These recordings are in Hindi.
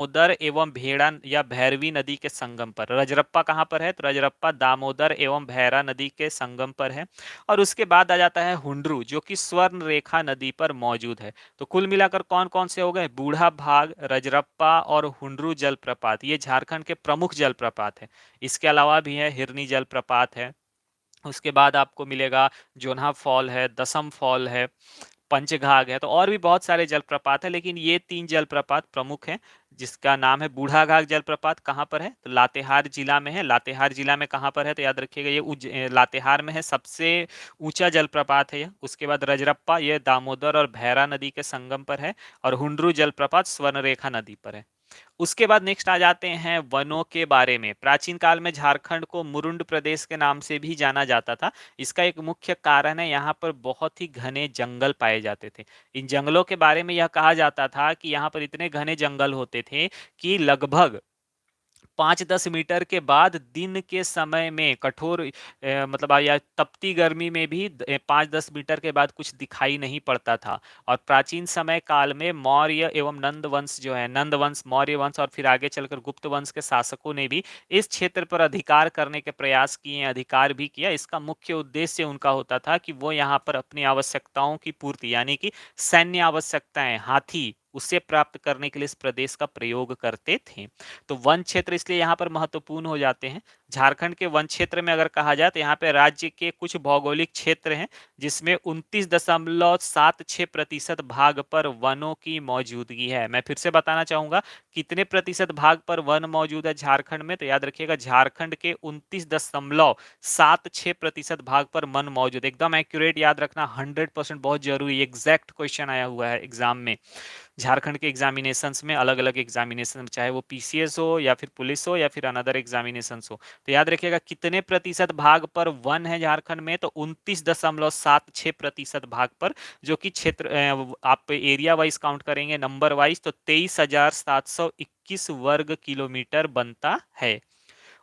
दामोदर एवं भेड़ा या भैरवी नदी के संगम पर। रजरप्पा कहाँ पर है? तो रजरप्पा दामोदर एवं भैरा नदी के संगम पर है। और उसके बाद आ जाता है हुंड्रू, जो कि स्वर्ण रेखा नदी पर मौजूद है। तो कुल मिलाकर कौन कौन से हो गए? बूढ़ा भाग, रजरप्पा और हुंड्रू जलप्रपात, ये झारखंड के प्रमुख जलप्रपात है। इसके अलावा भी है हिरनी जलप्रपात है। उसके बाद आपको मिलेगा जोन्हा फॉल है, दसम फॉल है, पंचघाघ है, तो और भी बहुत सारे जलप्रपात है, लेकिन ये 3 जलप्रपात प्रमुख हैं। जिसका नाम है बूढ़ा घाघ जलप्रपात, कहाँ पर है? तो लातेहार जिला में है। लातेहार जिला में कहाँ पर है? तो याद रखिएगा ये लातेहार में है, सबसे ऊंचा जलप्रपात है यह। उसके बाद रजरप्पा, ये दामोदर और भैरा नदी के संगम पर है। और हुंड्रू जलप्रपात स्वर्णरेखा नदी पर है। उसके बाद नेक्स्ट आ जाते हैं वनों के बारे में। प्राचीन काल में झारखंड को मुरुंड प्रदेश के नाम से भी जाना जाता था। इसका एक मुख्य कारण है, यहाँ पर बहुत ही घने जंगल पाए जाते थे। इन जंगलों के बारे में यह कहा जाता था कि यहाँ पर इतने घने जंगल होते थे कि लगभग 5-10 मीटर के बाद दिन के समय में कठोर मतलब या तपती गर्मी में भी 5-10 मीटर के बाद कुछ दिखाई नहीं पड़ता था। और प्राचीन समय काल में मौर्य एवं नंद वंश जो है, नंद वंश, मौर्य वंश और फिर आगे चलकर गुप्त वंश के शासकों ने भी इस क्षेत्र पर अधिकार करने के प्रयास किए, अधिकार भी किया। इसका मुख्य उद्देश्य उनका होता था कि वो यहाँ पर अपनी आवश्यकताओं की पूर्ति, यानी कि सैन्य आवश्यकताएं, हाथी, उसे प्राप्त करने के लिए इस प्रदेश का प्रयोग करते थे। तो वन क्षेत्र इसलिए यहाँ पर महत्वपूर्ण हो जाते हैं। झारखंड के वन क्षेत्र में अगर कहा जाए तो यहाँ पे राज्य के कुछ भौगोलिक क्षेत्र हैं, जिसमें 29.76% भाग पर वनों की मौजूदगी है। मैं फिर से बताना चाहूंगा, कितने प्रतिशत भाग पर वन मौजूद है झारखंड में? तो याद रखिएगा, झारखंड के 29.76% भाग पर वन मौजूद। एकदम एक्यूरेट याद रखना, 100% बहुत जरूरी, एग्जैक्ट क्वेश्चन आया हुआ है एग्जाम में। झारखंड के एग्जामिनेशंस में, अलग अलग एग्जामिनेशन, चाहे वो पीसीएस हो या फिर पुलिस हो या फिर अनदर एग्जामिनेशंस हो, तो याद रखिएगा कितने प्रतिशत भाग पर वन है झारखंड में? तो 29.76% भाग पर, जो कि क्षेत्र आप एरिया वाइज काउंट करेंगे, नंबर वाइज, तो 23,721 वर्ग किलोमीटर बनता है।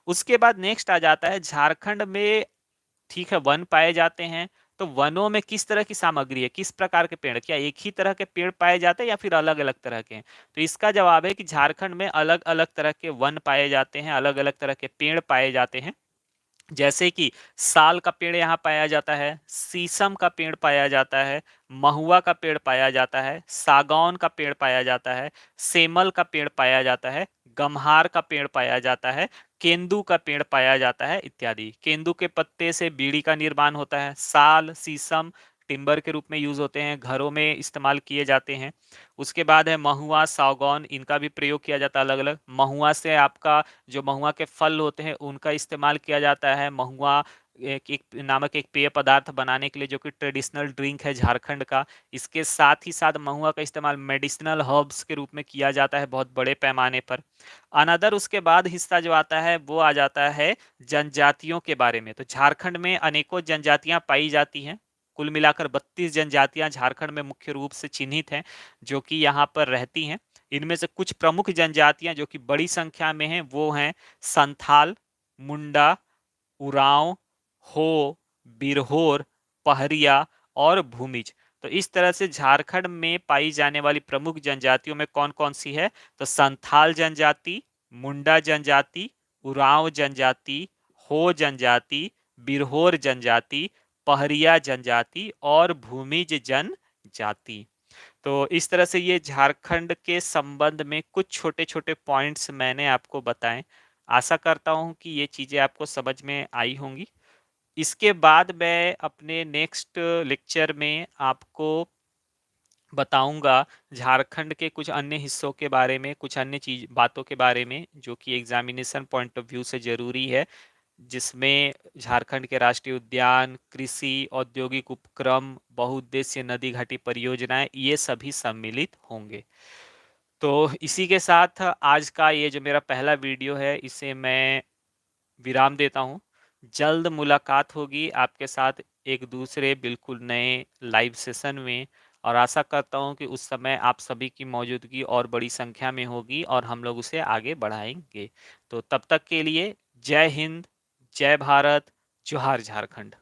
उसके बाद नेक्स्ट आ जाता है झारखंड में, ठीक है, वन पाए जाते हैं, तो वनों में किस तरह की सामग्री है, किस प्रकार के पेड़, क्या एक ही तरह के पेड़ पाए जाते हैं या फिर अलग अलग तरह के हैं? तो इसका जवाब है कि झारखंड में अलग अलग तरह के वन पाए जाते हैं, अलग अलग तरह के पेड़ पाए जाते हैं। जैसे कि साल का पेड़ यहाँ पाया जाता है, शीशम का पेड़ पाया जाता है, महुआ का पेड़ पाया जाता है, सागौन का पेड़ पाया जाता है, सेमल का पेड़ पाया जाता है, गम्हार का पेड़ पाया जाता है, केंदू का पेड़ पाया जाता है इत्यादि। केंदू के पत्ते से बीड़ी का निर्माण होता है। साल, शीशम टिम्बर के रूप में यूज होते हैं, घरों में इस्तेमाल किए जाते हैं। उसके बाद है महुआ, सागौन, इनका भी प्रयोग किया जाता है अलग अलग। महुआ से आपका जो महुआ के फल होते हैं उनका इस्तेमाल किया जाता है। महुआ एक नामक एक पेय पदार्थ बनाने के लिए, जो कि ट्रेडिशनल ड्रिंक है झारखंड का। इसके साथ ही साथ महुआ का इस्तेमाल मेडिसिनल हर्ब्स के रूप में किया जाता है बहुत बड़े पैमाने पर। अनदर उसके बाद हिस्सा जो आता है वो आ जाता है जनजातियों के बारे में। तो झारखंड में अनेकों जनजातियां पाई जाती हैं। कुल मिलाकर 32 जनजातियां झारखंड में मुख्य रूप से चिन्हित हैं, जो कि यहाँ पर रहती हैं। इनमें से कुछ प्रमुख जनजातियां जो कि बड़ी संख्या में हैं वो हैं संथाल, मुंडा, उरांव, हो, बिरहोर, पहरिया और भूमिज। तो इस तरह से झारखंड में पाई जाने वाली प्रमुख जनजातियों में कौन कौन सी है? तो संथाल जनजाति, मुंडा जनजाति, उरांव जनजाति, हो जनजाति, बिरहोर जनजाति, पहरिया जनजाति और भूमिज जनजाति। तो इस तरह से ये झारखंड के संबंध में कुछ छोटे छोटे पॉइंट्स मैंने आपको बताएं। आशा करता हूं कि ये चीजें आपको समझ में आई होंगी। इसके बाद मैं अपने नेक्स्ट लेक्चर में आपको बताऊंगा झारखंड के कुछ अन्य हिस्सों के बारे में, कुछ अन्य चीज बातों के बारे में, जो कि एग्जामिनेशन पॉइंट ऑफ व्यू से जरूरी है, जिसमें झारखंड के राष्ट्रीय उद्यान, कृषि, औद्योगिक उपक्रम, बहुउद्देशीय नदी घाटी परियोजनाएं, ये सभी सम्मिलित होंगे। तो इसी के साथ आज का ये जो मेरा पहला वीडियो है, इसे मैं विराम देता हूँ। जल्द मुलाकात होगी आपके साथ एक दूसरे बिल्कुल नए लाइव सेशन में, और आशा करता हूँ कि उस समय आप सभी की मौजूदगी और बड़ी संख्या में होगी और हम लोग उसे आगे बढ़ाएंगे। तो तब तक के लिए जय हिंद, जय भारत, जोहार झारखंड।